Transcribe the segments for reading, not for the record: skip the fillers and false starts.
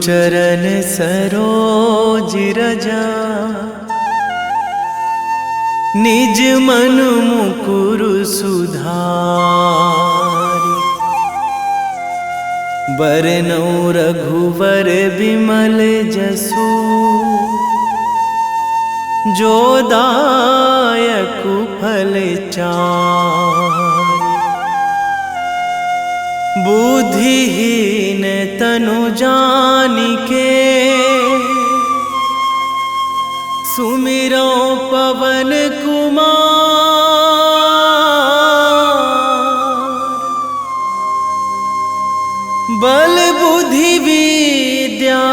चरण सरोज रजा, निज मन मुकुर सुधारि। बरनौ रघुवर बिमल जसु, जो दायक फल चारि। बुद्धिहीन तनु जानिके, सुमिरो पवन कुमार। बल बुद्धि विद्या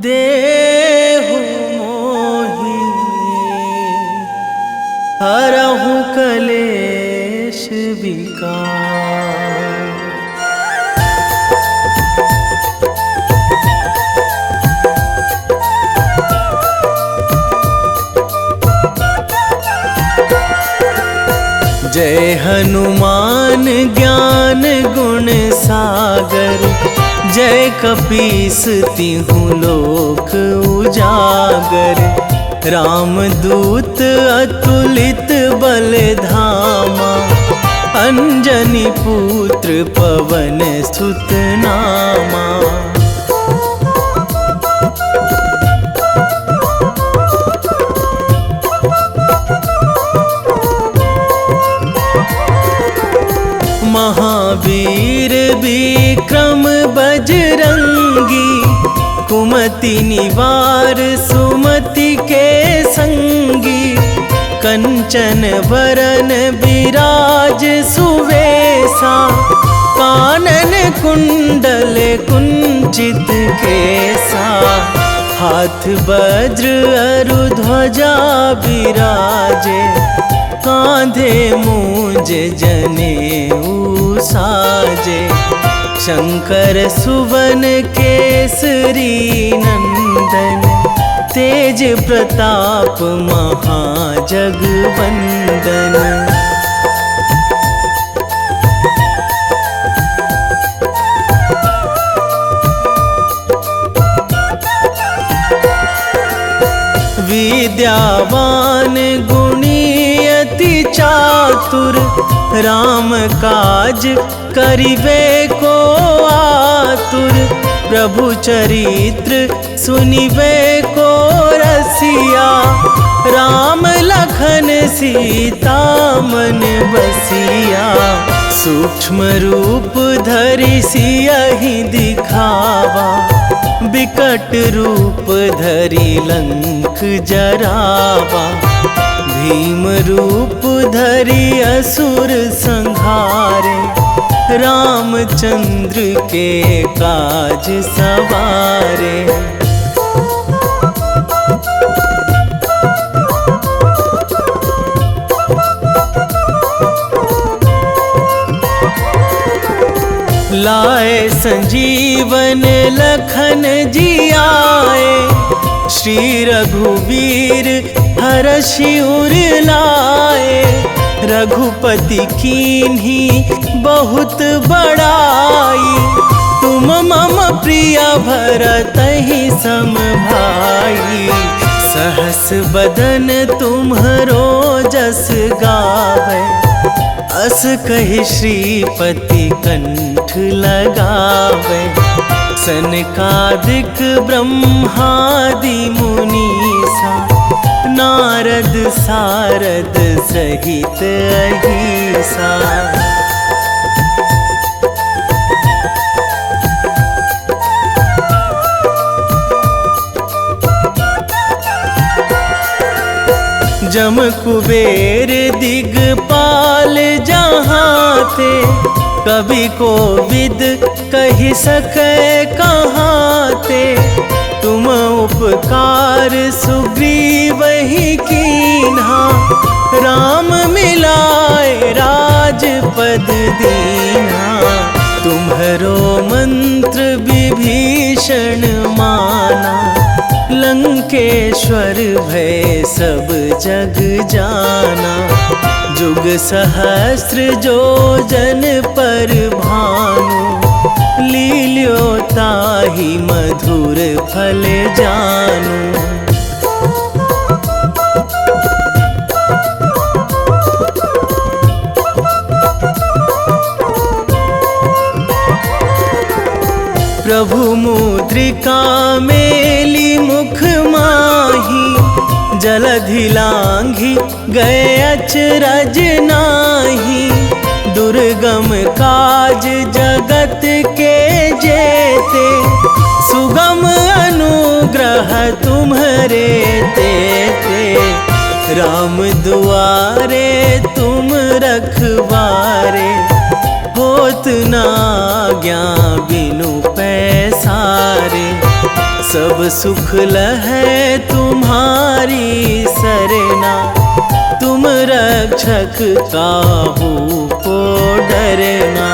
देहु मोहि, हरहु कलेश विकार। जय हनुमान ज्ञान गुण सागर, जय कपीस तिहुँ लोक उजागर। रामदूत अतुलित बल धामा, अंजनी पुत्र पवन सुत नामा। महावीर विक्रम बजरंगी, कुमति निवार सुमति के संगी। कंचन वरन विराज सुवेशा, कानन कुंडल कुंचित केसा। हाथ वज्र अरु ध्वजा बिराजे, कांधे मूंज जनेऊ साजे। शंकर सुवन केसरी नंदन, तेज प्रताप महाजगवंदन। विद्यावान गुणी अति चातुर, राम काज करिबे को आतुर। प्रभु चरित्र सुनिबे को रसिया, राम लखन सीता मन बसिया। सूक्ष्म रूप धरि सियहि दिखावा, बिकट रूप धरि लंक जरावा। भीम रूप धरि असुर संहारे, रामचंद्र के काज सवारे। लाए संजीवन लखन जियाए, श्री रघुवीर हरषि उर लाए। रघुपति कीन्ही बहुत बड़ाई, तुम मम प्रिय भरतहि सम भाई। सहस बदन तुम्हरो जस गावै, अस कहि श्रीपति कंठ लगावै। सनकादिक ब्रह्मादि मुनीसा, नारद सारद सहित अहिसा। जम कुबेर दिगपाल जहाँ थे, कवि कोविद कहि सकै कहाँ ते। तुम उपकार सुग्रीवहि कीन्हा, राम मिलाए राजपद दीन्हा। तुम्हरो मंत्र विभीषण माना, लंकेश्वर भय सब जग जाना। जुग सहस्र जो जन पर भानु, लील्यो ताहि मधुर फल जानू। प्रभु मुद्रिका मेली मुख माही, जलधि लांघी गए अचरज नाही। दुर्गम काज जगत के जेते, सुगम अनुग्रह तुम्हरे तेते। राम दुआरे तुम रखवारे, होत ना आज्ञा बिनु पैसारे। सब सुख लहै तुम्हारी सरना, तुम रक्षक काहू को डरना।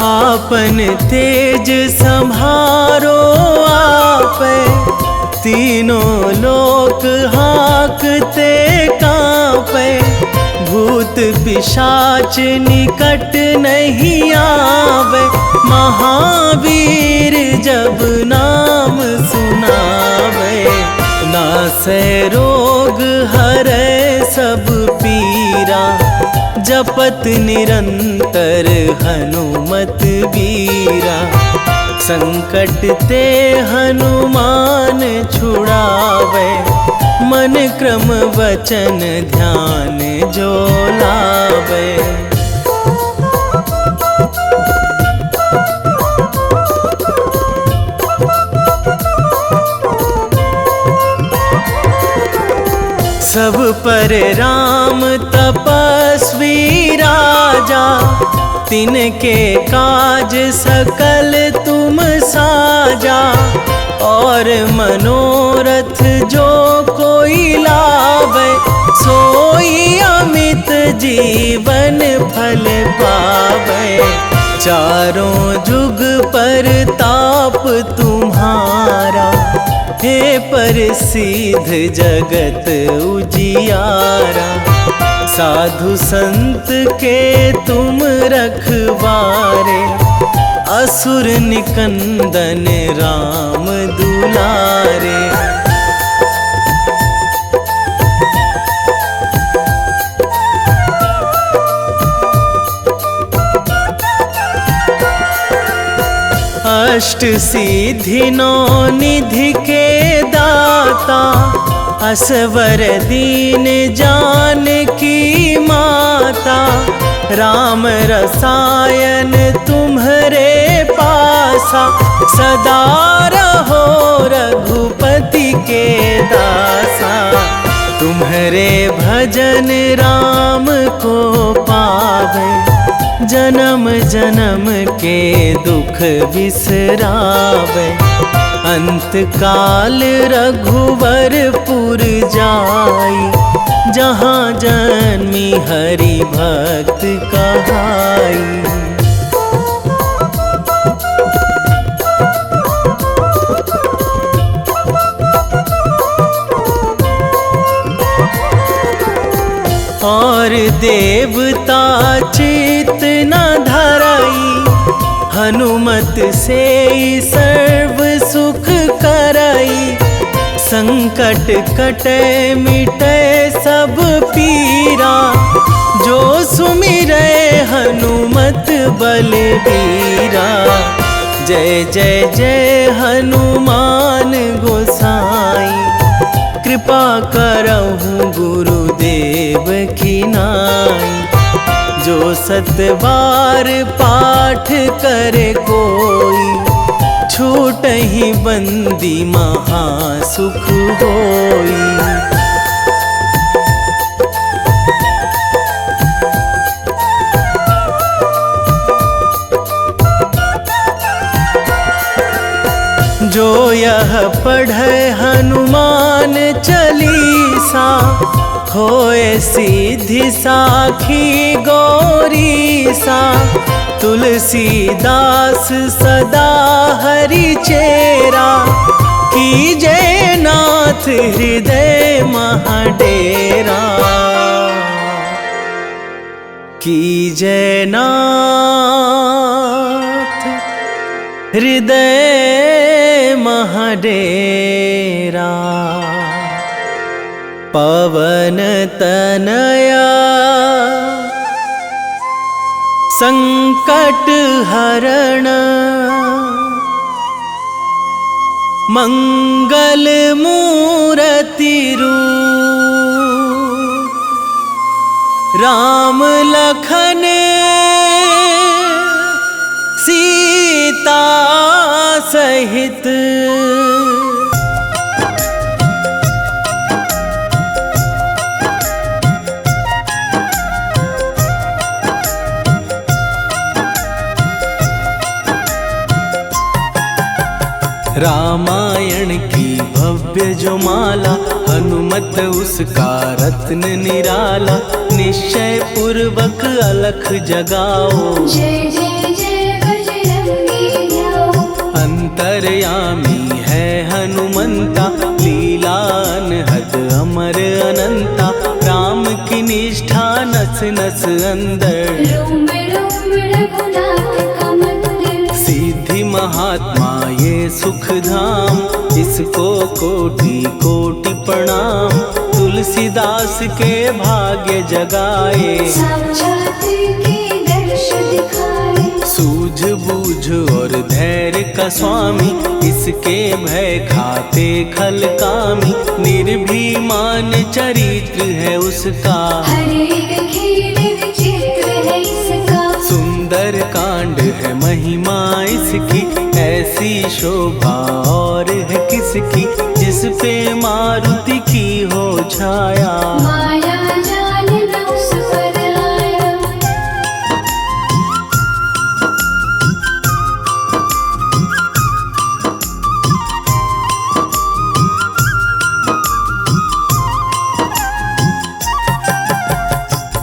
आपन तेज संभारो आपै, तीनों लोक हाकते कांपै। भूत पिशाच निकट नहीं आवे, महावीर जब नाम सुनावे। नासै रोग हरै सब पीरा, जपत निरंतर हनुमत बीरा। संकट ते हनुमान छुड़ावे, मन क्रम वचन ध्यान जो लावे। सब पर राम तपस्वी राजा, तिनके काज सकल तुम साजा। और मनोरथ जो कोई लावे, सोई अमित जीवन फल पावे। चारों जुग पर ताप तुम्हारा, हे प्रसिद्ध जगत उजियारा। साधु संत के तुम रखवारे, असुर निकंदन राम दुलारे। अष्ट सिद्धि नौ निधि के दाता, असवर दीन जानकी माता। राम रसायन तुम्हरे पासा, सदा रहो रघुपति के दासा। तुम्हरे भजन राम को पावे, जन्म जन्म के दुख बिसरावे। अंत काल रघुवरपुर जाई, जहाँ जन्मी हरि भक्त कहाई। और देवता चित न धराई, हनुमत से सर्व सुख कराई। संकट कटे मिटे सब पीरा, जो सुमिरै हनुमत बलबीरा। जय जय जय हनुमान गोसाई, कृपा करहु गुरुदेव की नाई। जो सतबार पाठ करे कोई, छूटहि बंदी महासुख होई। जो यह पढ़े हनुमान चालीसा, होए सिद्धि साखी गौरीसा। तुलसीदास सदा हरि चेरा, कीजे नाथ हृदय महाडेरा, कीजे नाथ हृदय महाडेरा। पवन तनया संकट हरण, मंगल मूर्ति रूप, राम लखन सीता सहित। रामायण की भव्य जो माला, हनुमत उसका रत्न निराला। निश्चय पूर्वक अलख जगाओ, जय जय जय बजरंगी ध्याओ। अंतर्यामी है हनुमंता, लीला अनहद अमर अनंता। राम की निष्ठा नस नस अंदर, रोम रोम रघुनाथ का मंदिर। सिद्धि महात्मा ये सुख धाम, इसको कोटि कोटि प्रणाम। तुलसीदास के भाग्य जगाए, साक्षात के दर्श दिखाए। सूझ बूझ और धैर्य का स्वामी, इसके भय खाते खल कामी। निर्भीमान चरित्र है उसका, हर एक खेल विचित्र है इसका। सुंदर कांड है महिमा इसकी, ऐसी शोभा और है किसकी। जिस पे मारुति की हो छाया, माया जाल न उस पर आया।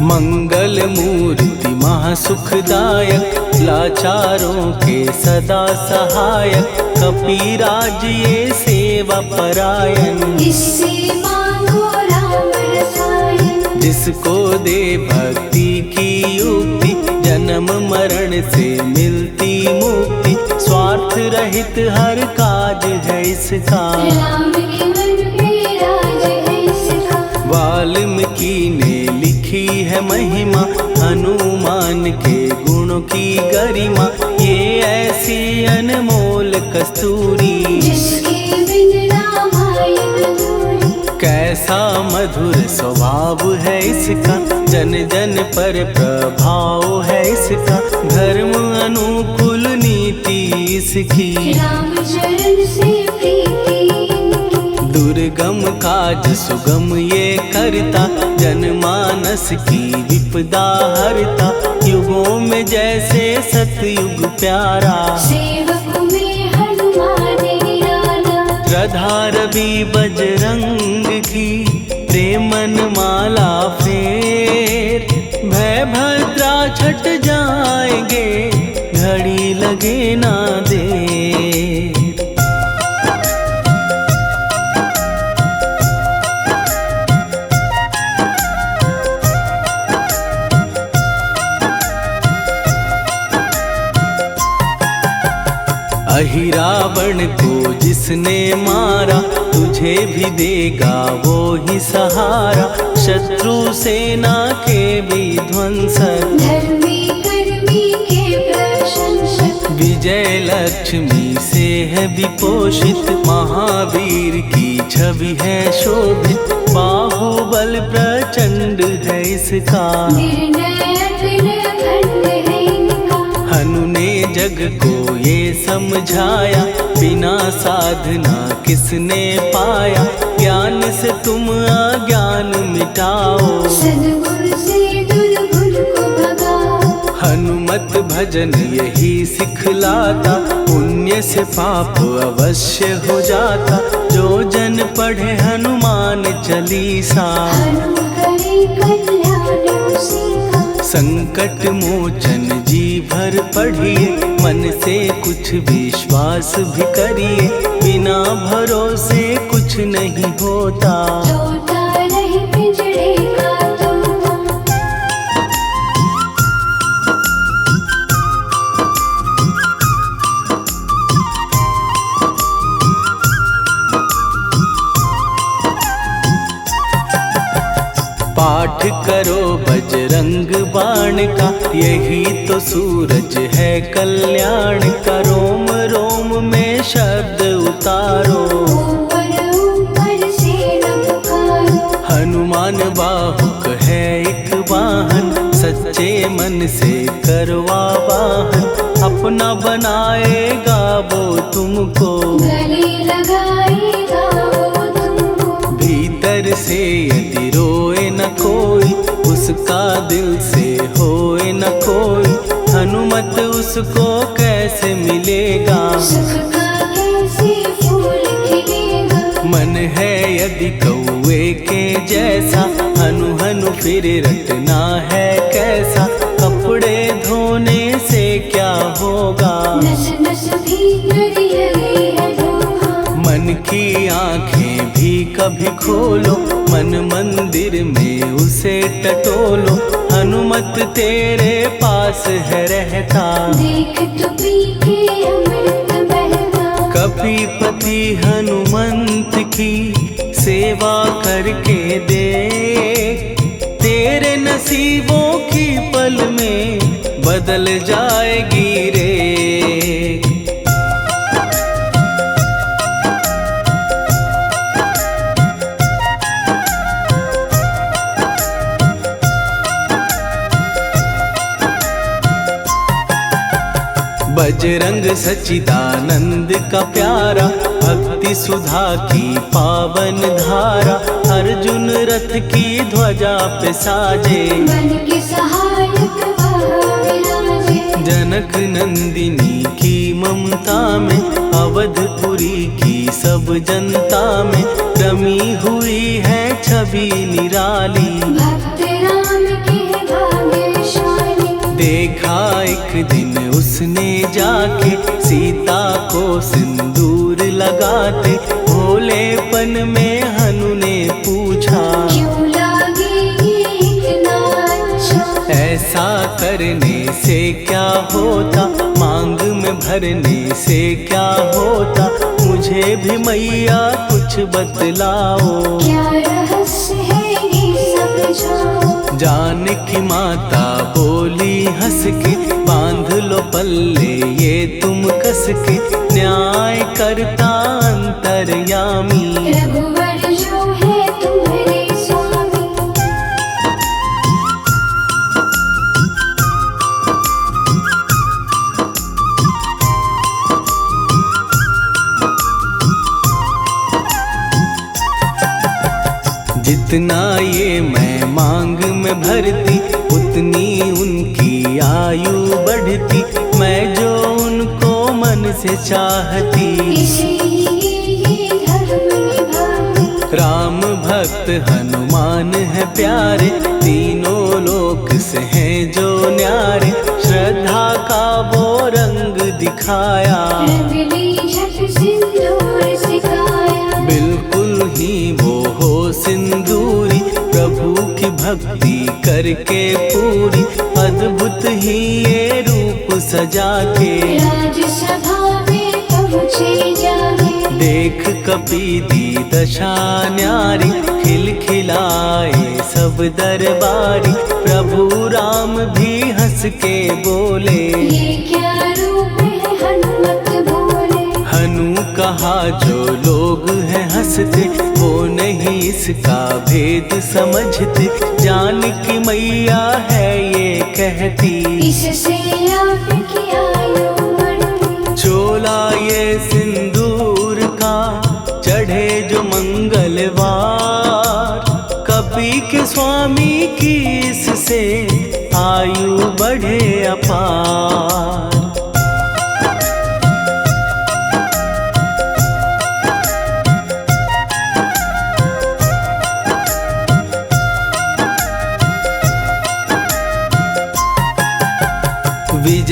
मंगल मूर्ति महासुखदायक, लाचारों के सदा सहायक। कपीराज ये सेवा परायण, इससे मांगो राम रसायन। जिसको दे भक्ति की युक्ति, जन्म मरण से मिलती मुक्ति। स्वार्थ रहित हर काज है इसका, राम के मन पे राज है इसका। वाल्मीकि ने लिखी है महिमा, हनुमान के गुणों की गरिमा। ये ऐसी अनमोल कस्तूरी, जिसके बिन रामायण अधूरी। कैसा मधुर स्वभाव है इसका, जन जन पर प्रभाव है इसका। धर्म अनुकूल नीति इसकी, राम चरण से प्रीति। दुर्गम काज सुगम ये करता, जनमानस की विपदा हरता। युगों में जैसे सतयुग प्यारा, सेवक में हनुमान निराला। श्रद्धा रवि बजरंग की, प्रेमन माला फेर। भय भद्रा छट जाएंगे, घड़ी लगे ना देर। अहिरावण को जिसने मारा, तुझे भी देगा वो ही सहारा। शत्रु सेना के विध्वंसक, धर्मी कर्मी के प्रशंसक। विजय लक्ष्मी से है विपोषित, महावीर की छवि है शोभित। बाहुबल प्रचंड है इसका, निर्णय अखिल खंड है इनका। हनु ने जग को ये समझाया, बिना साधना किसने पाया। ज्ञान से तुम अज्ञान मिटाओ, सद्गुण से दुर्गुण को भगाओ। हनुमत भजन यही सिखलाता, पुण्य से पाप अवश्य हो जाता। जो जन पढ़े हनुमान चालीसा, हनुम करे कल्याण उसी का। संकट मोचन जीवन भर पढ़िए, मन से कुछ विश्वास भी करिए, बिना भरोसे कुछ नहीं होता। तोता रहे पिंजड़े का तोता। पाठ करो बजरंग बाण का, यही तो सूरज है कल्याण का। रोम रोम में शब्द उतारो, ऊपर ऊपर से न पुकारो। हनुमान बाहुक है एक वाहन, सच्चे मन से करवा वाहन। अपना बनाएगा वो तुमको, गले लगाएगा वो तुमको। भीतर से यदि रोए न कोई, उसका दिल से होए न कोई। हनुमत उसको कैसे मिलेगा, सुख का कैसे फूल खिलेगा। मन है यदि कौवे के जैसा, हनु हनु फिर रटना है कैसा। कपड़े धोने से क्या होगा, नस नस भीतर लगी है धोखा। मन की आंखें भी कभी खोलो, मन मंदिर में उसे टटोलो। हनुमत तेरे पास है रहता, देख तो पी के अमृत बहता। कपीपति हनुमंत की सेवा करके दे, तेरे नसीबों की पल में बदल जाएगी रे। बजरंग सच्चिदानंद का प्यारा, भक्ति सुधा की पावन धारा। अर्जुन रथ की ध्वजा पे साजे, मन के सहायक वह विराजे। जनक नंदिनी की ममता में, अवधपुरी की सब जनता में रमी हुई है छवि निराली। भक्त राम के भाग्यशाली। देखा एक दिन उसने जाके, सीता को सिंदूर लगाते। भोलेपन में हनु ने पूछा, क्यों लागेगी इतना अच्छा। ऐसा करने से क्या होता, मांग में भरने से क्या होता। मुझे भी मैया कुछ बतलाओ, क्या रहस्य है ये सब जाओ। जानकी माता बोली हंस के, बांध लो पल्ले ये तुम कस के। न्याय करता अंतर्यामी, रघुवर जो है तुम्हारे स्वामी। जितना ये मैं मांग में भरती, उतनी उनकी आयु बढ़ती। मैं जो उनको मन से चाहती, इसलिए ये धर्म निभाती। राम भक्त हनुमान है प्यारे, तीनों लोक से हैं जो न्यारे। श्रद्धा का वो रंग दिखाया, रंगली झट सिंदूर सिखाया। बिल्कुल ही वो हो सिंदूरी, प्रभु की भक्ति करके पूरी। अद्भुत ही ये रूप सजा के, राजसभा में पहुँचे जाके। देख कपीदी दशा न्यारी, खिलखिलाए सब दरबारी। प्रभु राम भी हंस के बोले, ये क्या रूप है हनुमत बोले। हनु कहा जो लोग हैं हंसते, वो नहीं इसका भेद समझते। जानकी मैया है ये कहती, इससे आपकी आयु बढ़ती। चोला ये सिंदूर का चढ़े जो मंगलवार, कपी के स्वामी की इससे आयु बढ़े अपार।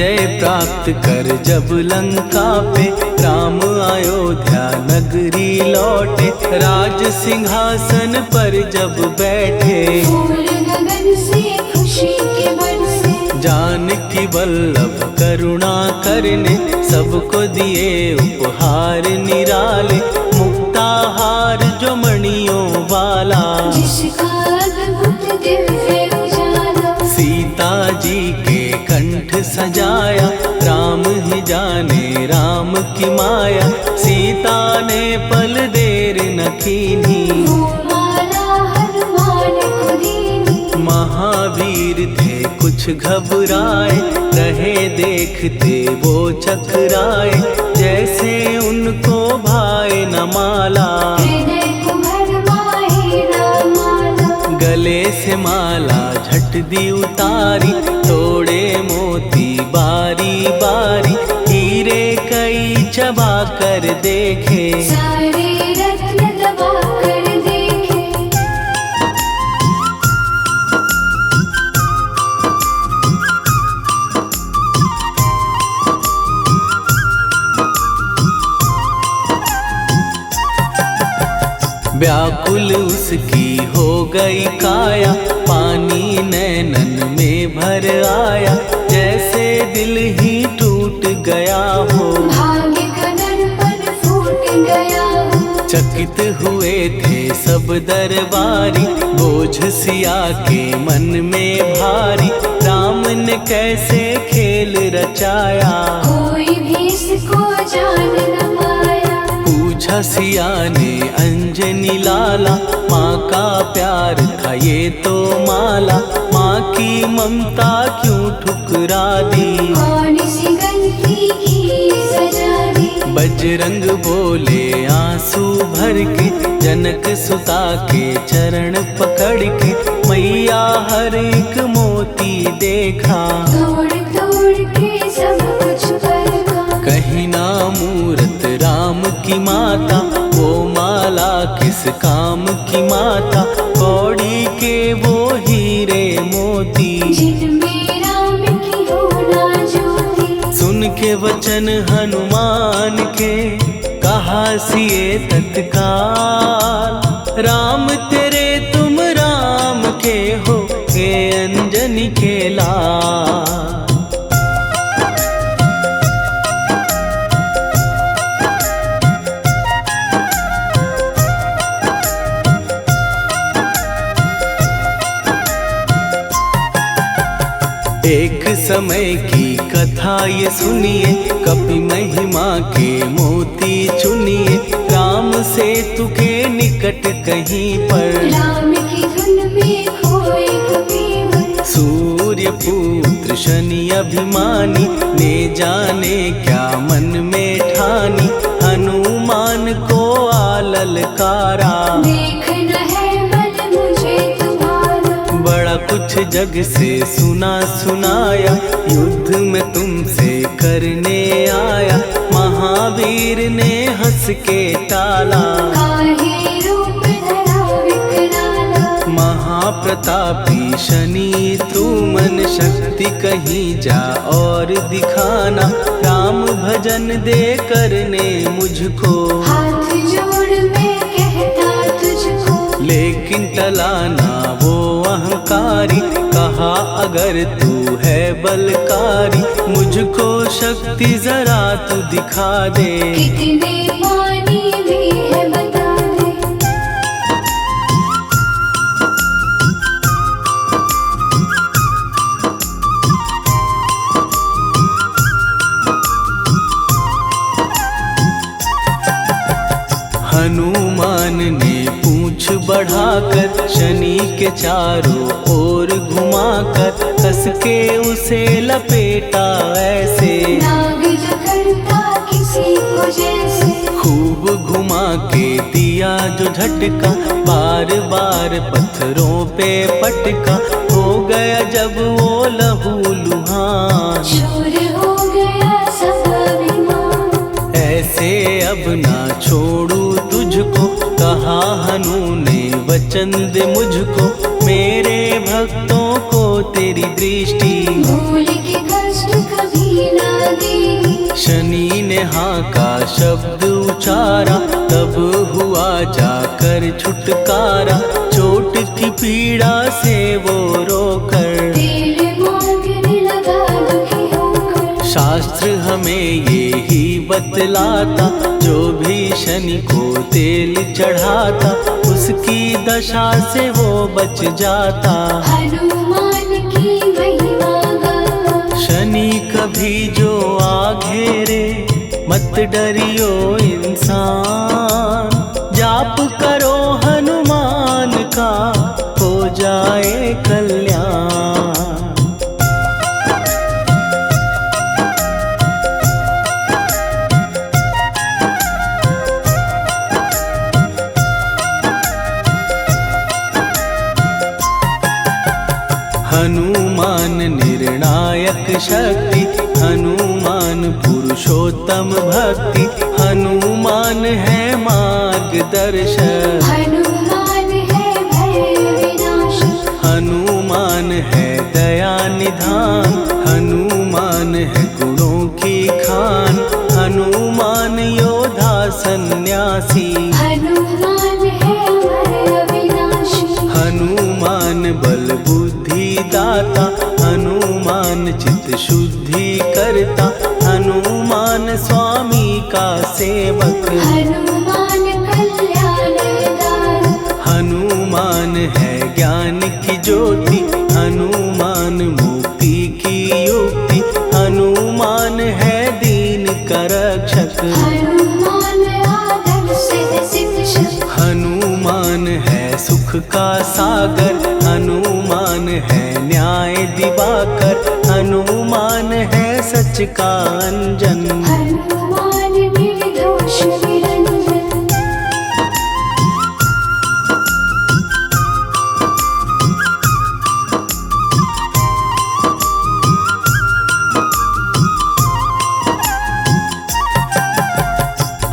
विजय प्राप्त कर जब लंका पे राम अयोध्या नगरी लौटे, राज सिंहासन पर जब बैठे, फूल गगन से खुशी के बरसे, जानकी वल्लभ करुणा करने सबको दिए उपहार निराले, मुक्ताहार जो मणियों वाला, जिसका अद्भुत दिव्य उजाला, सीता जी के कंठ सजाया, राम ही जाने राम की माया, सीता ने पल देर न कीन्ही, वो माला हनुमान को दीनी। महावीर थे कुछ घबराए, रहे देखते वो चकराए, जैसे उनको भाए न माला, हृदय को भरमाए न माला, गले से माला झट दी उतारी, तोड़े मोती बारी बारी, हीरे कई चबा कर देखे, सारे रत्न दबा कर देखे। व्याकुल उसकी हो गई काया, पानी नैनन में भर आया, जैसे दिल ही टूट गया हो, भाग्य का दर्पण फूट गया हो, चकित हुए थे सब दरबारी, बोझ सिया के मन में भारी, राम ने कैसे खेल रचाया, कोई भी इसको जान न पाया, पूछा सिया ने अंजनी लाला, माँ का प्यार था ये तो माला, माँ की ममता क्यों ठुकरा दी, कौन सी गलती की सजा दी, बजरंग बोले आंसू भर के, जनक सुता के चरण पकड़ के, मैया हर एक मोती देखा, तोड़ तोड़ के सब कुछ परखा, कहीं ना मूरत राम की माता, वो माला किस काम की माता, कौड़ी के वो हीरे मोती, जिनमें राम की हो ना ज्योति, सुन के वचन हनुमान के, कहा सिए तत्काल, राम तेरे तुम राम के हो, हे अंजनी के लाल। एक समय की कथा ये सुनिए, कपि महिमा के मोती चुनिए, राम सेतु के निकट कहीं पर, राम की धुन में खोए कबीर, सूर्य पुत्र शनि अभिमानी, ने जाने क्या मन में ठानी, हनुमान को आललकारा, देखना है बल मुझे तुम्हारा, बड़ा कुछ जग से सुना सुनाया, युद्ध में तुमसे करने आया, महावीर ने हंस के टाला, काहे रूप धरा विकराला, महाप्रतापी शनि तू मन शक्ति कहीं जा और दिखाना, राम भजन दे करने मुझको, हाथ जोड़ मैं कहता तुझको, लेकिन टलाना वो अहंकारी, कहा अगर तू है बलकारी, मुझको शक्ति जरा तू दिखा दे, कितने पानी भी है बता दे, हनुमान ने पूंछ बढ़ाकर, शनि के चारों ओर घुमाकर, कस के उसे लपेटा ऐसे, नाग जो करता किसी को जैसे, खूब घुमा के दिया जो झटका, बार बार पत्थरों पे पटका, हो गया जब वो लहू लुहान, चूर हो गया सब अभिमान, ऐसे अब ना छोड़ू तुझको, कहा हनु ने वचन दे मुझको, मेरे भक्तों को तेरी दृष्टि, भूल के कष्ट कभी शनि ने हाँ का शब्द उचारा, तब हुआ जाकर छुटकारा। चोट की पीड़ा से वो रोकर तेल मांगने लगा दुखी होकर। शास्त्र हमें ये ही बतलाता, जो भी शनि को तेल चढ़ाता, उसकी दशा से वो बच जाता। हनुमान की महिमा गाता। शनि कभी जो आ घेरे, मत डरियो इंसान। जाप करो हनुमान का, हो जाए कल्याण। हनुमान निर्णायक शक्ति, हनुमान पुरुषोत्तम भक्ति। हनुमान है मार्गदर्शक, हनुमान है भय विनाशक। हनुमान है दया निधान। हनुमान है गुणों की खान। हनुमान योद्धा सन्यासी। हनुमान है भय विनाशी। हनुमान बल बुद्धि दाता। हनुमान चित्त शुद्धि करता। हनुमान स्वामी का सेवक। हनुमान कल्याणदाता। हनुमान है ज्ञान की ज्योति। हनुमान मुक्ति की युक्ति। हनुमान है दीन का रक्षक। हनुमान आदर से शिक्षक। हनुमान है सुख का सागर। हनुमान है न्याय दिवाकर। हनुमान है सच का अंजन। हनुमान निर्दोष निरंजन।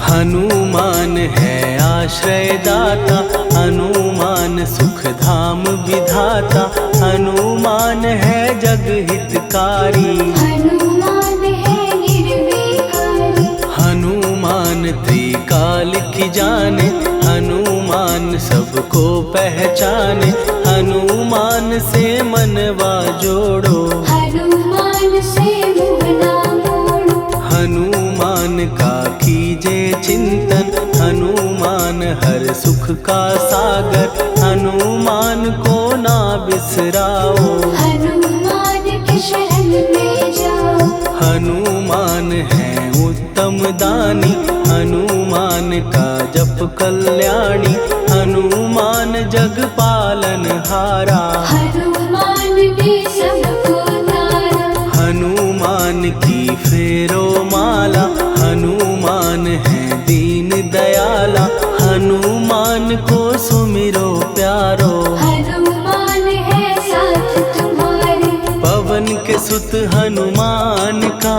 हनुमान है आश्रयदाता। हनुमान सुख धाम विधाता। हनुमान है जग हितकारी। हनुमान है निर्विकारी। हनुमान त्रिकाल की जाने। हनुमान सबको पहचाने। हनुमान से मनवा जोड़ो। हनुमान से मुँह ना मोड़ो। हनुमान का कीजे चिंतन। हनुमान हर सुख का सागर। हनुमान को ना बिसराओ। हनुमान के शरण में जाओ। हनुमान है उत्तम दानी। हनुमान का जप कल्याणी। हनुमान जग पालन हारा। हनुमान ने सबको तारा। हनुमान की फेरो माला। हनुमान है दीन दयाला। हनुमान को सुमिरो प्यारो। हनुमान है साथ तुम्हारे। पवन के सुत हनुमान का,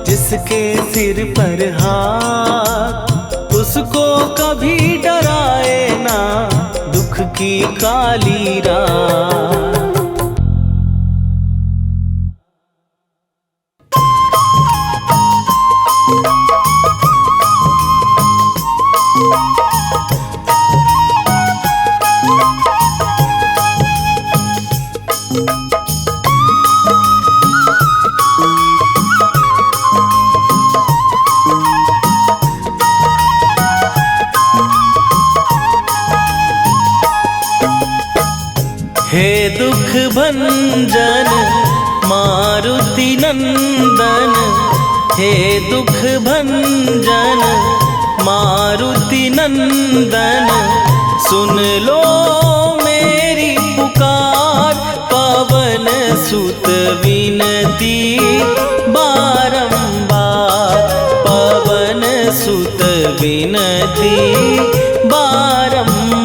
जिसके सिर पर हाथ, उसको कभी डराए ना दुख की काली रात। हे दुख भंजन मारुति नंदन। हे दुख भंजन मारुति नंदन। सुन लो मेरी पुकार, पवन सुत विनती बारंबार। पवन सुत विनती बारंबार।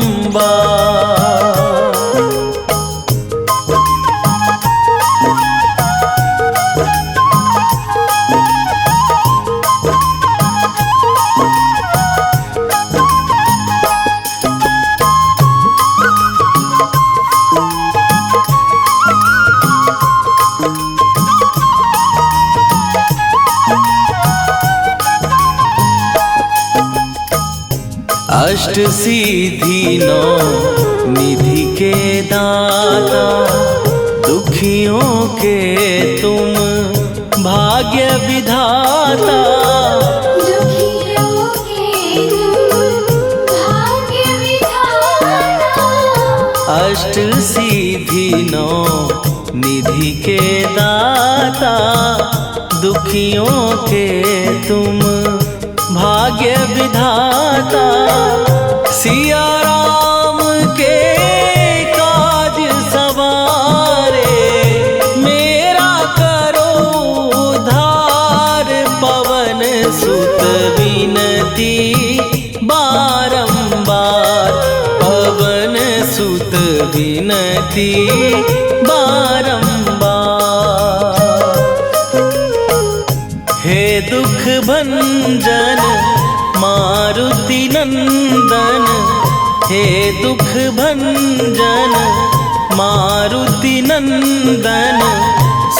अष्ट सिद्धि नौ निधि के दाता, दुखियों के तुम भाग्य विधाता। दुखियों के तुम भाग्य विधाता। अष्ट सिद्धि नौ निधि के दाता, दुखियों के तुम भाग्य विधाता। सिया राम के काज सवारे, मेरा करो उद्धार। पवन सुत विनती बारंबार, पवन सुत विनती बारंबार। हे दुख भंजन मारुति नंदन, हे दुख भंजन मारुति नंदन,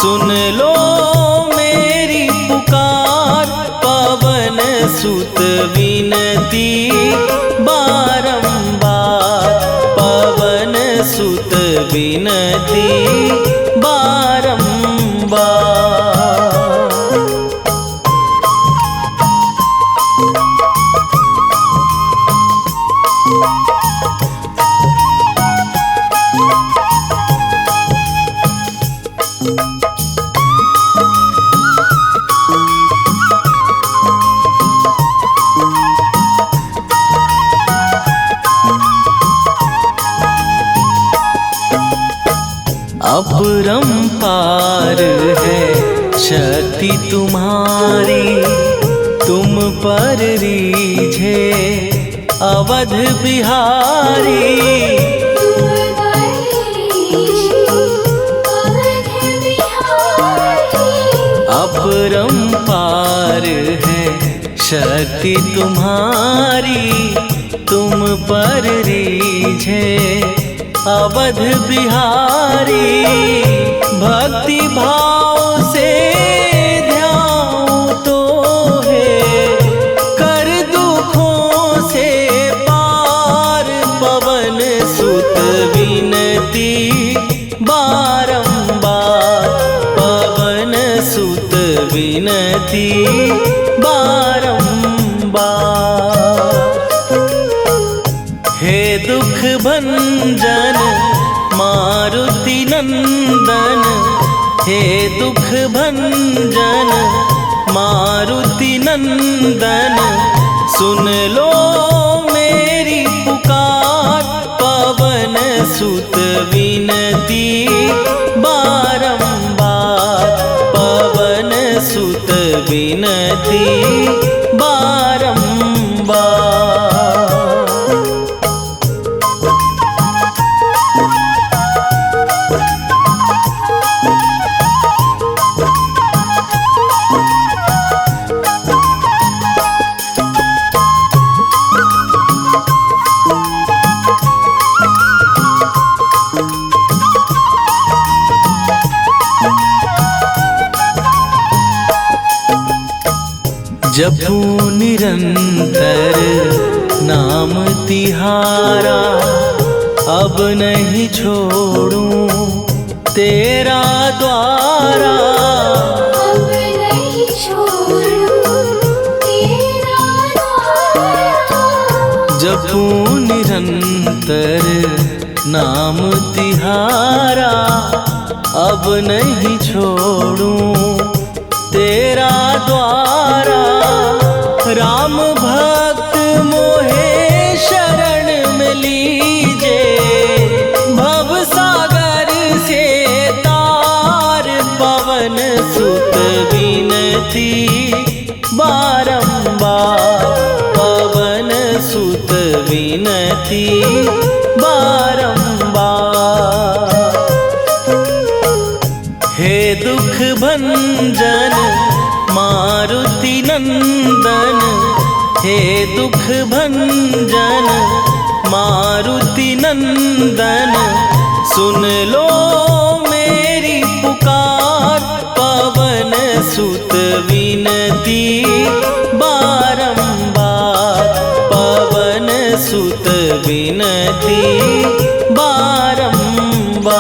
सुन लो मेरी पुकार। पवन सुत विनती बारंबार, पवन सुत विनती बारंबार। अपरंपार है शक्ति तुम्हारी, तुम पर रीझे अवध बिहारी। तुम बरीशी अवध बिहारी। अपरंपार है शक्ति तुम्हारी, तुम पर रीझे अवध बिहारी। भक्ति भाव से ध्यान तो है, कर दुखों से पार। पवन सुत विनती बारंबार, पवन सुत विनती बारंबार। हे दुख भंजन मारुति नंदन, हे दुख भंजन मारुति नंदन, सुन लो मेरी पुकार। पवन सुत विनती बारंबार, पवन सुत विनती बारंबार। जपू निरंतर नाम तिहारा, अब नहीं छोड़ूं तेरा द्वारा। अब नहीं छोड़ूं तेरा द्वारा। जपू निरंतर नाम तिहारा, अब नहीं छोड़ूं तेरा द्वारा। राम भक्त मोहे शरण में लीजे, भव सागर से तार। पवन सुत विनती बारंबार, पवन सुत विनती बारंबार। हे दुख भंजन मारुति नंदन, हे दुख भंजन मारुति नंदन, सुन लो मेरी पुकार। पवन सुत विनती बारंबार, पवन सुत विनती बारंबार।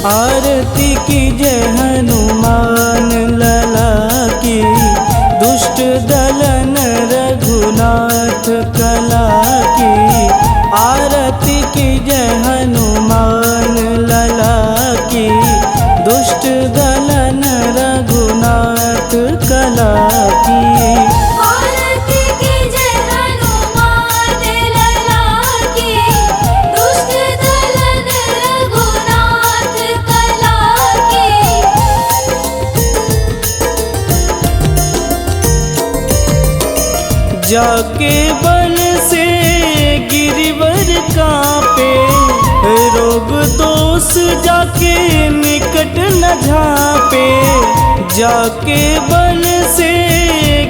आरती कीजय हनुमान लला की, दुष्ट दलन रघुनाथ कला की। आरती कीजय हनुमान लला की, दुष्ट दलन रघुनाथ कला की। आरती कीजय हनुमान लला की, दुष्ट दलन रघुनाथ कला की। जाके बल से गिरिवर कांपे, रोग दोष जाके निकट न झांपे। जाके बल से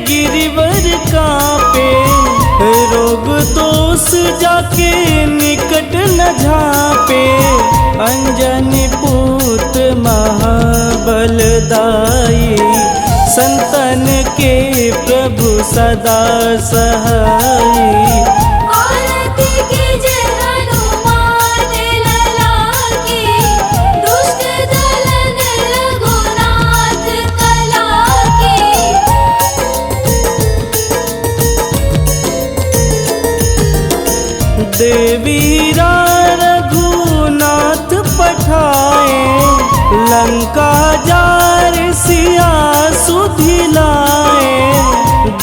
गिरिवर कांपे, रोग दोष जाके निकट न झांपे। अंजनी पूत महाबलदाई, संतन के प्रभु सदा सहाई। आरती कीजय हनुमान लला की, दुष्ट दलन रघुनाथ कला की। देवीरा रघुनाथ पठाए, लंका जार सिया सुधिलाए।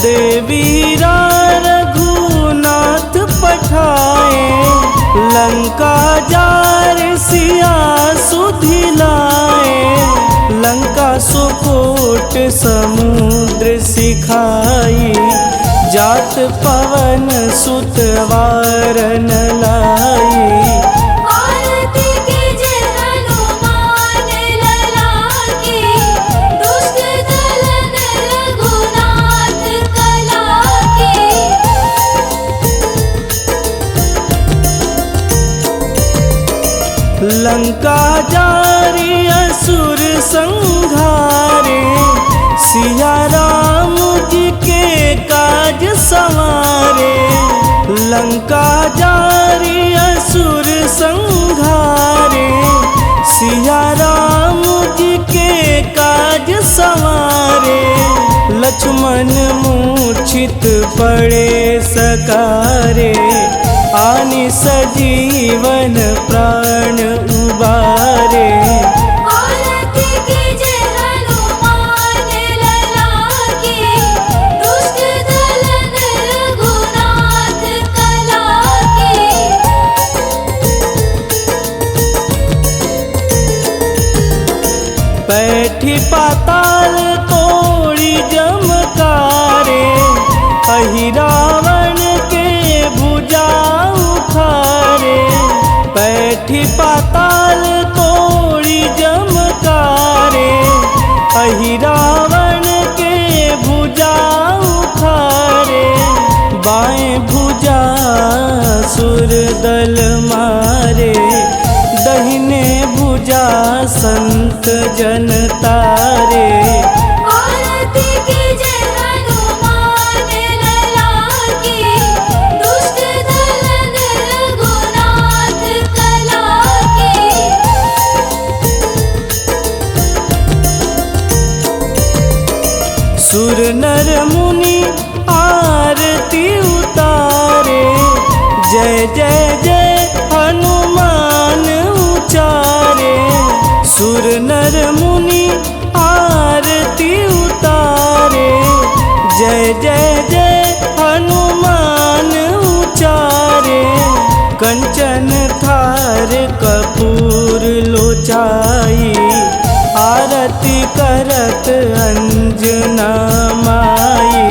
देवीरा रघुनाथ पठाए, लंका जार सिया सुधिलाए। लंका सुकोट समुद्र सिखाई, जात पवन सुत वारन लाई। आरती कीजय हनुमान लला की, दुष्ट दलन रघुनाथ कला की। लंका जारी असुर संघारे, सिया राम जी के काज संवारे। लंका जारी असुर संघारे, सिया राम जी के काज संवारे। लक्ष्मण मूर्छित पड़े सकारे, आनि सजीवन प्राण उबारे। आरती कीजय हनुमान लला की, दुष्ट दलन रघुनाथ कला की। बैठी पाताल तोड़ी जमकारे, अहिरावण के भुजा उखारे। बैठी पाताल तोड़ी जमकारे, अहिरावण के भुजा उखारे। बाएं भुजा सुर दल मारे, दहिने भुजा संत जन तारे। आरती कीजय हनुमान लला की, दुष्ट दलन रघुनाथ कला की। सुर नर मुनि आरती उतारे, जय जय जय हनुमान उचारे। सुर नर मुनि आरती उतारे, जय जय जय हनुमान उचारे। कंचन थार कपूर लोचाई, आरती करत अंजना माई।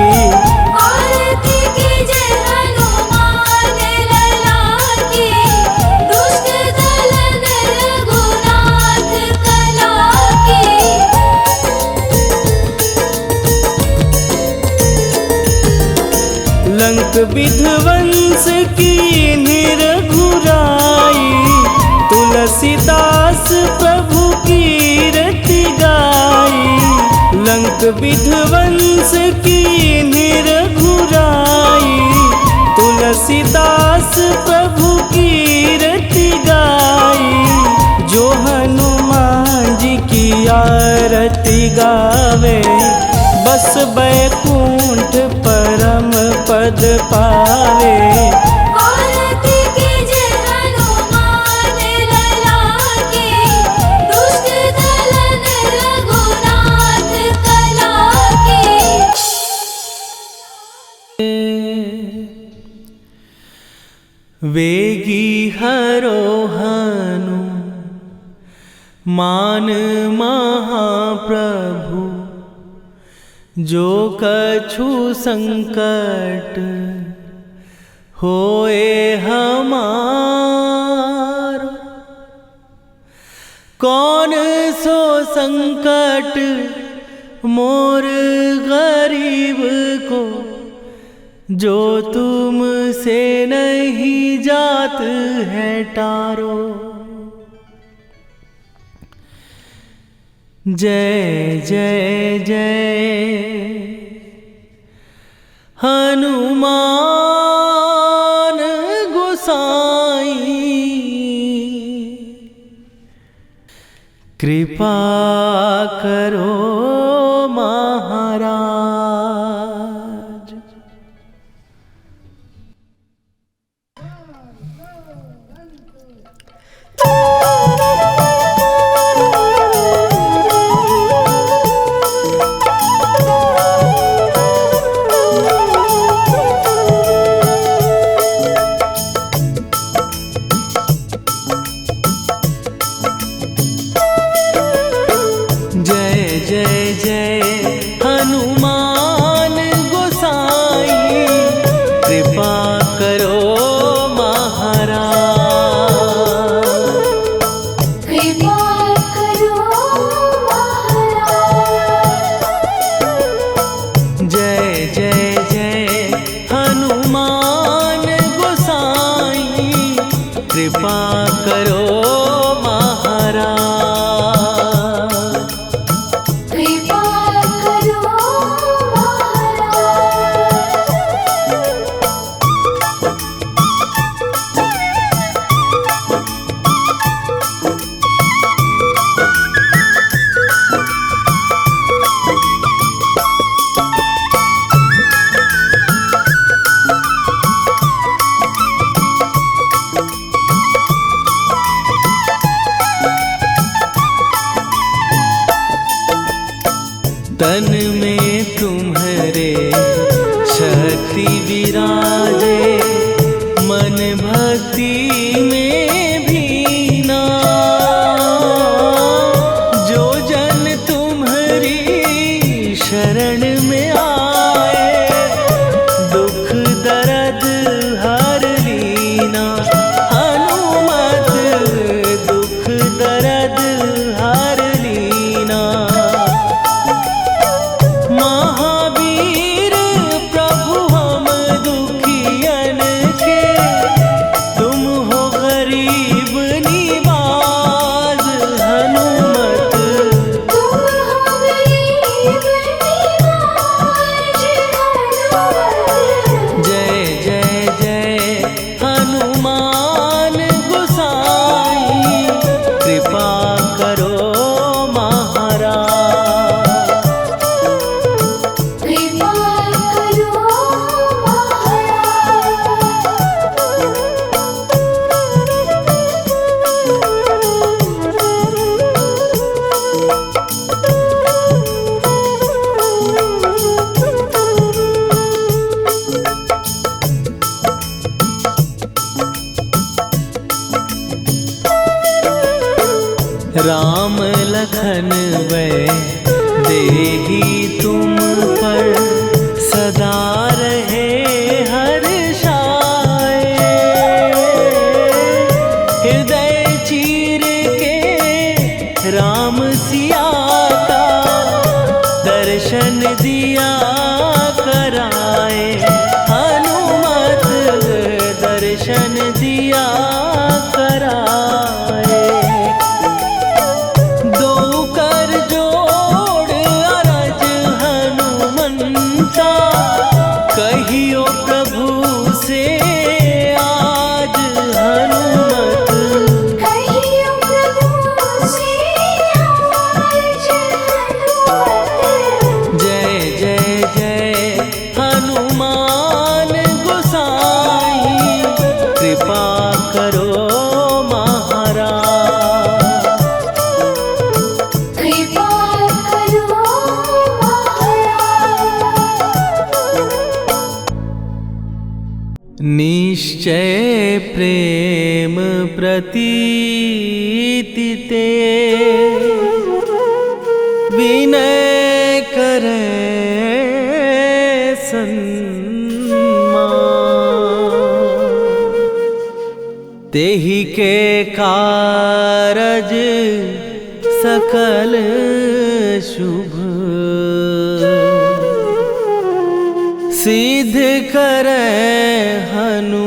आरती कीजय हनुमान लला की, दुष्ट दलन रघुनाथ कला की। लंक विध्वंस की निरघुराई, तुलसी तुलसीदास प्रभु कीरति गाई, लंक विध्वंस की रघुराई। तुलसीदास प्रभु कीरति गाई, जो हनुमान जी की आरती गावे, बस बैकुंठ परम पद पावे। आरती कीजे हनुमान लला की, दुष्ट दलन रघुनाथ कला की। वेगी हरोहनु मान महाप्रभु, जो कछु संकट होए हमारो। कौन सो संकट मोर गरीब को, जो तुमसे नहीं जात है टारो। जय जय जय हनुमान गोसाई, कृपा करो महाराज। कृपा करो महाराज। कृपा करो तन में तुम्हारे शक्ति विराजे, मन भक्ति में भीना। जो जन तुम्हारी शरण में आए, दुख दर्द हर लीना। हनुमत दुख दर्द हर लीना। महावीर प्रभु हम दुखियन के, तुम हो गरीब निवाज। हनुमत तुम हो गरीब निवाज। जय जय जय हनुमान गोसाई, कृपा करो महाराज। कृपा करो राम लखन वै देही तुम पर, सदा रहे हर्षाए। हृदय चीर के राम सिया का, दर्शन दिया कराए। हनुमत दर्शन दिया कराए। निश्चय प्रेम प्रतीति ते विनय करे सन्मान। तेहि के कारज सकल शुभ सिद्ध करे हनुमान।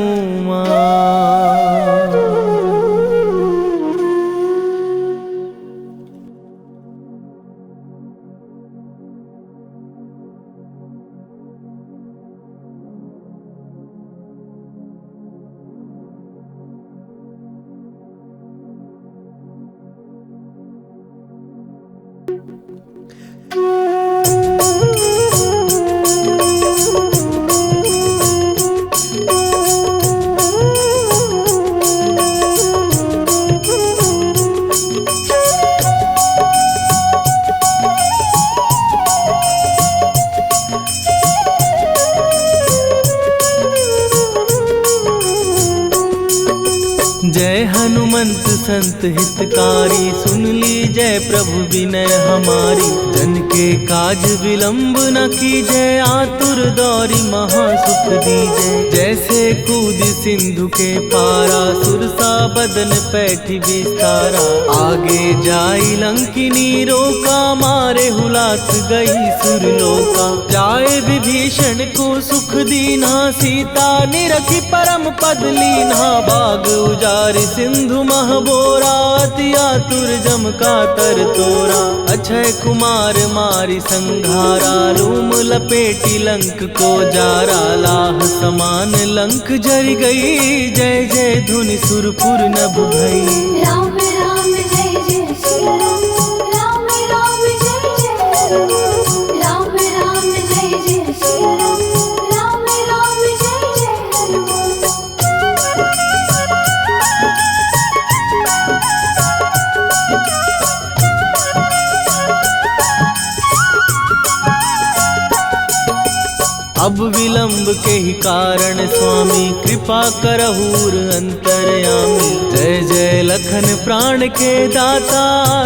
जय हनुमंत संत हितकारी, सुन ली जय प्रभु विनय हमारी। जन के काज विलंब न कीजय, आतुर दौरी महासुख दीजय। जैसे कूद सिंधु के पारा, सुरसा बदन पैठी विस्तारा। आगे जाई लंकिनी रोका, मारे हुलास गई सुरलोका। जाए विभीषण को सुख दीना, सीता निरखी परम पद लीना। बाग उजारि सिंधु महबोरा, अति आतुर जम का तर तोरा। अक्षय कुमार मारी संघारा, लूम लपेटी लंक को जारा। लाह समान लंक जर गई, जय जय धुनि सुरपुर नभ भई। राम राम जय जय सिया राम, राम राम जय जय हनुमान। राम राम जय जय सिया राम, राम राम जय जय हनुमान। अब विलंब के ही कारण स्वामी, कृपा करहूर अंतरयामी। जय जय लखन प्राण के दाता,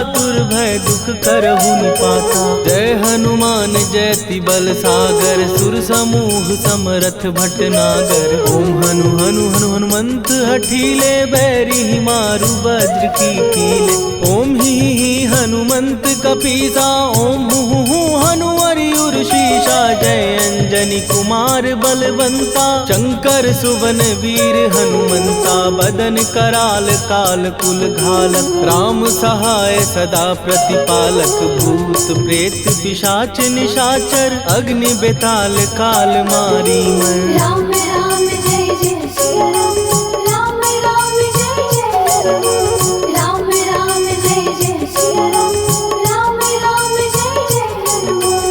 दुर्भय दुख करहु निपाता। जय हनुमान जयति बल सागर, सुर समूह समरथ भटनागर। ओम हनु हनु हनु हनुमंत हठीले, बैरी मारु वज्र की कीले। ओम ही हनुमंत कपीसा, ओम हु हनुमरि उर्शीषा। जय अंजनी कुमार बलवंता, शंकर सुवन वीर हनुमंता। बदन कराल काल कुल घालक, राम सहाय सदा प्रतिपालक। भूत प्रेत पिशाच निशाचर, अग्नि बेताल काल मारी मैं। राम राम जय जय सिया राम, राम राम जय जय हनुमान। राम राम जय जय सिया राम, राम राम जय जय हनुमान।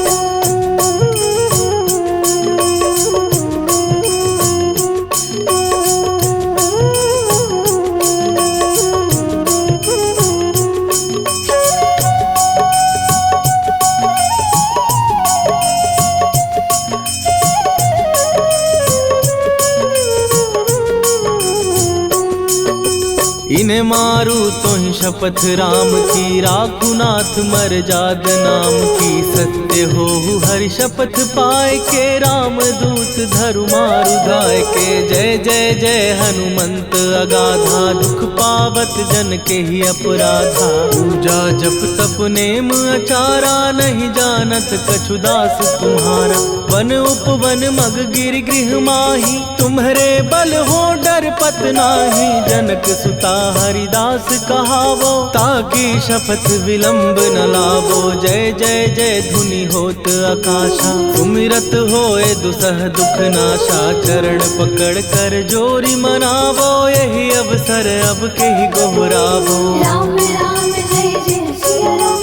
इन्हें मारू तो ही शपथ राम की, राखू नाथ मर जाग नाम की। सत्य हो हरि शपथ पाए के, राम दूत धरु मारु धाय के। जय जय जय हनुमंत अगाधा, दुख पावत जन के ही अपराधा। पूजा जप तप नेम अचारा, नहीं जानत कछु दास तुम्हारा। वन उपवन मग गिर गृह माही, तुम्हरे बल हो डर पत नाही। जनक सुता हरिदास कहावो, ताकि शपथ विलंब न लावो। जय जय जय धुनि होत आकाशा, सुमिरत होए दुसह दुख नाशा। चरण पकड़ कर जोरी मनावो, यही अवसर अब के ही गोहरावो। राम राम जय जय सिया राम,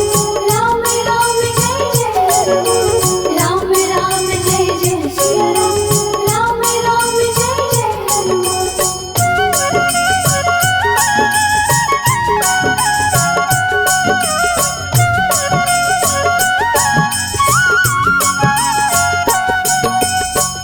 राम राम जय जय हनुमान। राम राम जय जय सिया राम, राम राम जय जय हनुमान।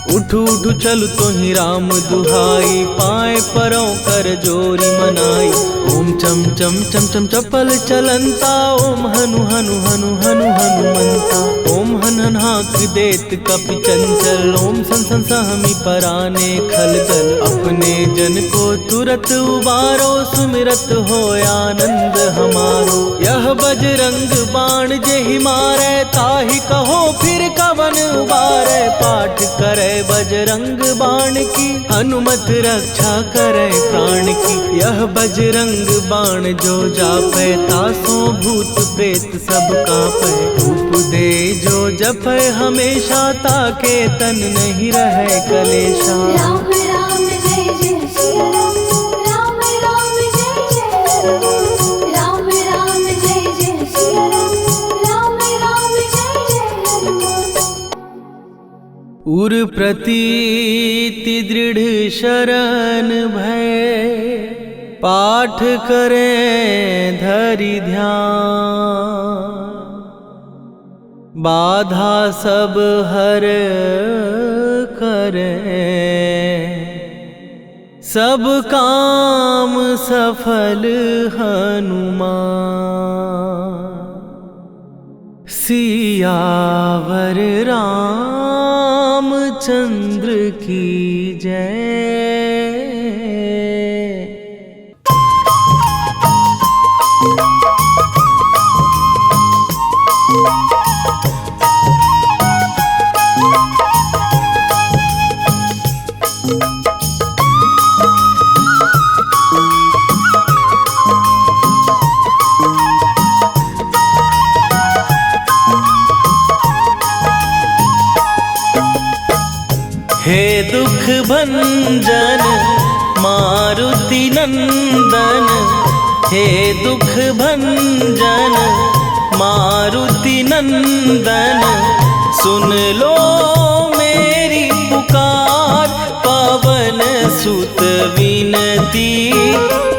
उठ उठ चल तोहि राम दुहाई, पाए परों कर जोरी मनाई। ओम चम चम चम चम चपल चलंता, ओम हनु हनु हनु हनु हनुमंता। ओम हन हन हाक देत कपि चंचल, ओम सन सन सहमी पराने खलदल। अपने जन को तुरत उबारो, सुमिरत हो आनंद हमारो। यह बजरंग बाण जेहि मारे, ताहि कहो फिर कवन उबारे। पाठ करे बजरंग बाण की, हनुमत रक्षा करे प्राण की। यह बजरंग बाण जो जापै, तासो भूत प्रेत सब कांपै। धूप दे जो जपै हमेशा, ताके तन नहीं रहे कलेशा। राम राम जय जय सिया राम, राम राम जय जय हनुमान। राम राम जय जय सिया राम, राम राम जय जय हनुमान। उर प्रतीति दृढ़ शरण भय, पाठ करें धरि ध्यान। बाधा सब हर करें, सब काम सफल हनुमान। सियावर रामचंद्र की जय। हे दुख भंजन मारुति नंदन, हे दुख भंजन मारुति नंदन। सुन लो मेरी पुकार, पवन सुत विनती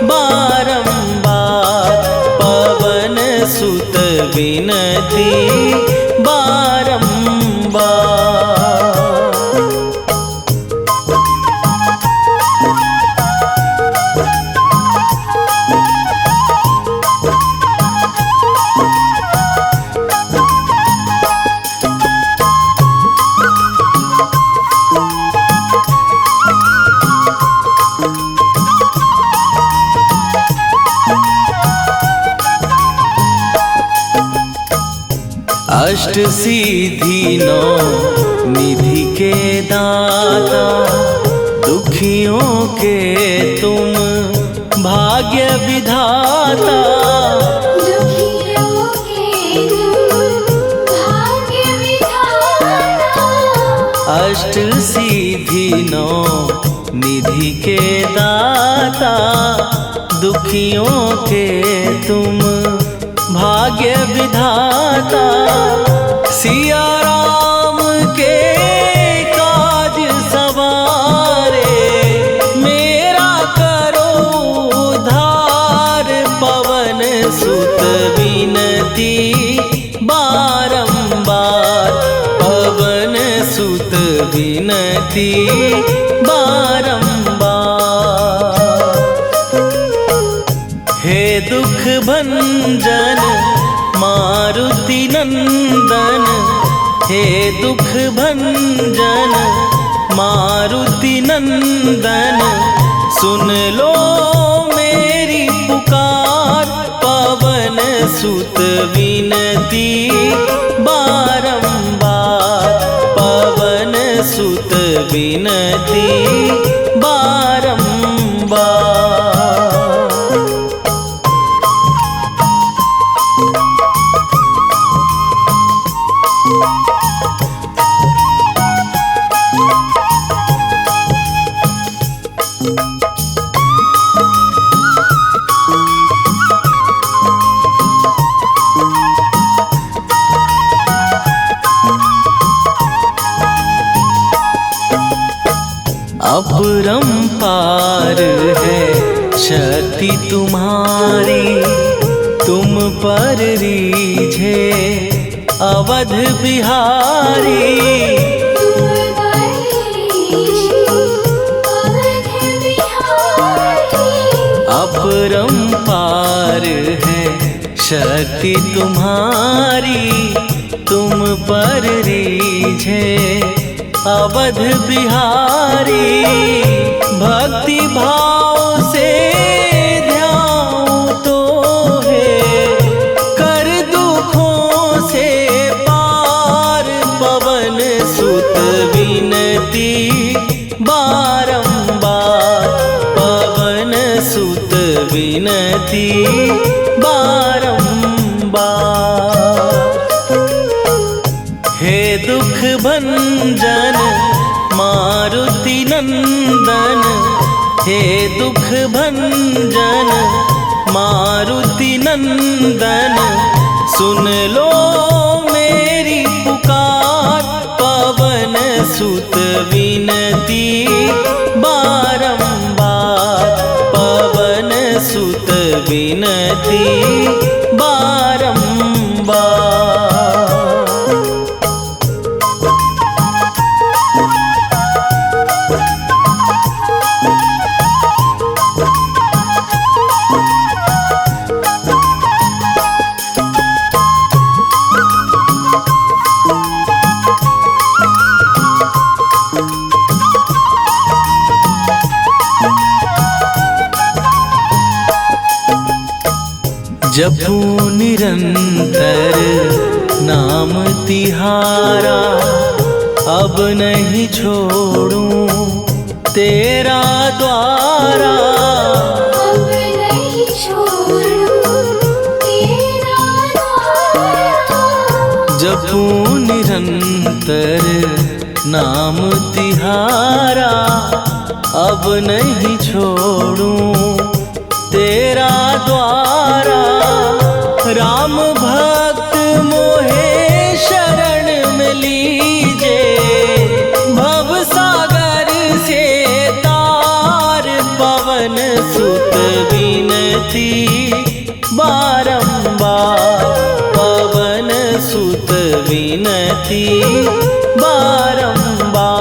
बारंबार। पवन सुत विनती बारंबार। अष्ट सिद्धि नौ निधि के दाता, दुखियों के तुम भाग्य विधाता। दुखियों के तुम भाग्य विधाता। अष्ट सिद्धि नौ निधि के दाता, दुखियों के तुम भाग्य विधाता। सिया राम के काज सवारे, मेरा करो उद्धार। पवन सुत विनती बारंबार, पवन सुत विनती बारंबार। हे दुख भंजन मारुति नंदन, हे दुख भंजन मारुति नंदन। सुन लो मेरी पुकार, पवन सुत विनती बारंबार। पवन सुत विनती बारंबार। अपरंपार है शक्ति तुम्हारी, तुम पर रीझे अवध बिहारी। तुम पर रीझे शक्ति तुम्हारी तुम पर रीझे अवध बिहारी। भक्ति भाव से ध्याऊं तो है कर दुखों से पार। पवन सुत विनती बारंबार, पवन सुत विनती बारंबार। हे दुख भंजन मारुति नंदन, हे दुख भंजन मारुति नंदन, सुन लो मेरी पुकार। पवन सुत विनती बारंबार, पवन सुत विनती बारंबार। जपू निरंतर नाम तिहारा, अब नहीं छोड़ूं तेरा द्वारा। अब नहीं छोड़ूं तेरा द्वारा। जपू निरंतर नाम तिहारा, अब नहीं छोड़ूं तेरा द्वारा। राम भक्त मोहे शरण में लीजे, भव सागर से तार। पवन सुत विनती बारंबार, पवन सुत विनती बारंबार।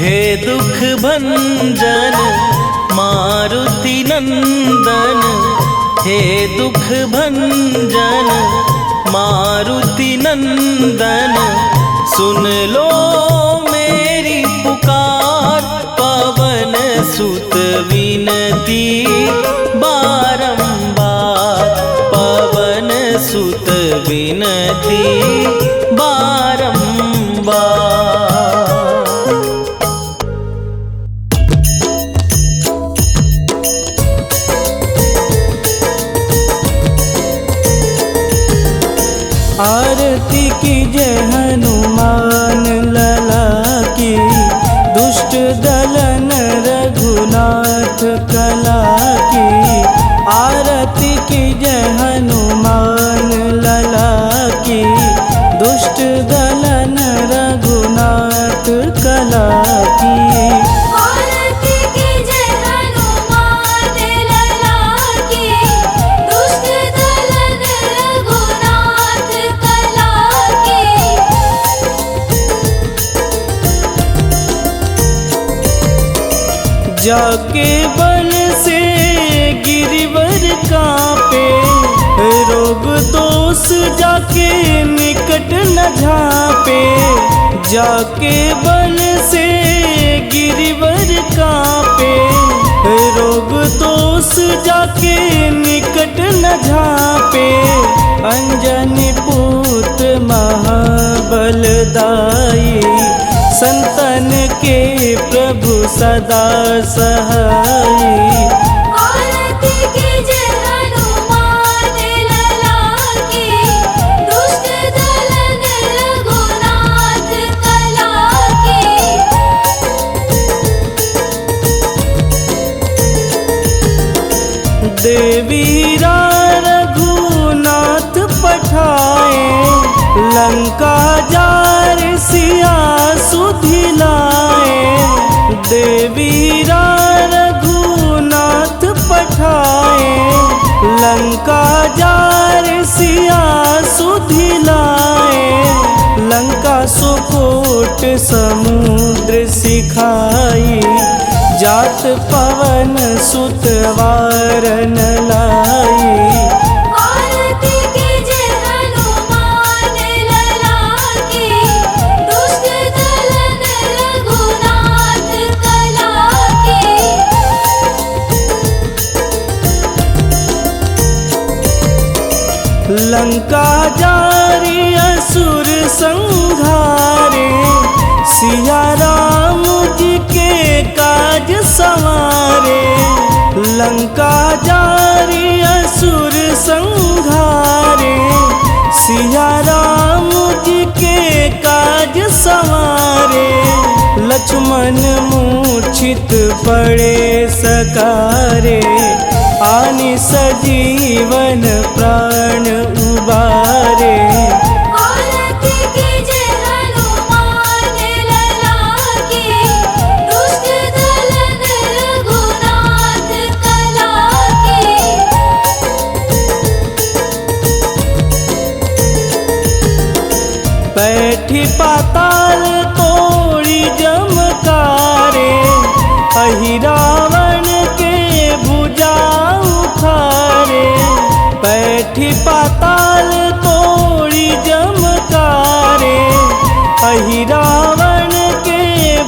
हे दुख भंजन मारुति नंदन, हे दुख भंजन मारुति नंदन, सुन लो मेरी पुकार। पवन सुत विनती बारंबार, पवन सुत विनती बारंबार। आरती कीजय हनुमान लला की, दुष्ट दलन रघुनाथ कला की। आरती कीजय हनुमान लला की, दुष्ट दलन रघुनाथ कला की। आरती कीजय हनुमान लला की, दुष्ट दलन रघुनाथ कला की। जाके बल से गिरिवर कांपे, रोग दोष जाके निकट न झांपे। जाके बल से गिरिवर कांपे, रोग दोष जाके निकट न झांपे। अंजनी पूत महाबलदाई, संतन के प्रभु सदा सहाई। आरती कीजय हनुमान लला की, दुष्ट दलन रघुनाथ कला की। देवीरा रघुनाथ पठाए, लंका जार सिया सुधिलाए। देवीरा रघुनाथ पठाए, लंका जार सिया सुधिलाए। लंका सुकोट समुद्र सिखाई, जात पवन सुत वारन लाई। आरती कीजे हनुमान लला की, दुष्ट दलन रघुनाथ कला की। लंका जारी असुर संहारे, सिया राम जी के काज संवारे। लंका जारी असुर संहारे, सिया राम जी के काज संवारे। लक्ष्मण मूर्छित पड़े सकारे, आनि सजीवन प्राण उबारे। आरती कीजे हनुमान लला की, दुष्ट दलन रघुनाथ कला की। बैठी पाताल तोड़ी जमकारे, अहि रावण के भुजा उखारे। बैठी पाताल तोड़ी जमकारे, अहि रावण के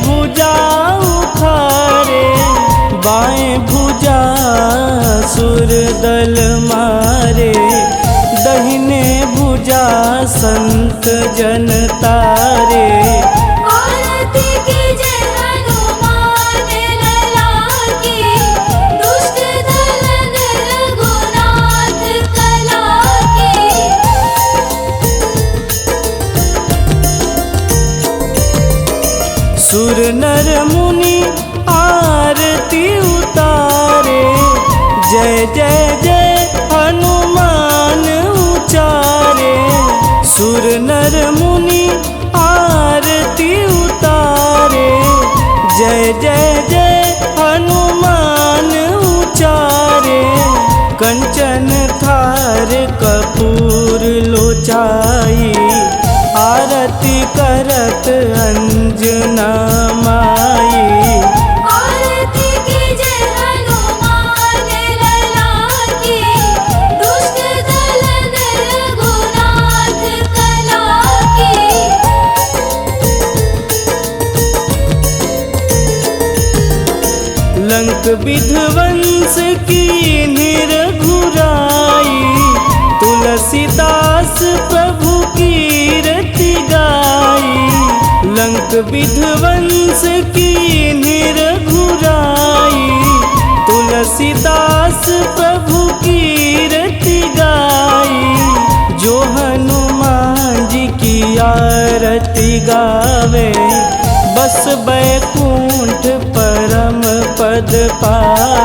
भुजा उखारे। बाएं भुजा सुर दल मारे, दहिने भुजा संत जन तारे। आरती कीजे हनुमान लला की, दुष्ट दलन रघुनाथ कला की। सुर नर मुनि आरती उतारे, जय जय जय हनुमान उचारे। सुर नर मुनि आरती उतारे, जय जय जय हनुमान उचारे। कंचन थार कपूर लोचाई, आरती करत अंजना माई। आरती कीजे हनुमान लला की, दुष्ट दलन रघुनाथ कला की। लंक विध्वंस की निरघुराई, तुलसीदास प्रभु कीरति गाई। लंक विध्वंस की निरघुराई, तुलसीदास प्रभु कीरति गाई। जो हनुमान जी की आरती गावे, बस बैकुंठ परम पद पावे।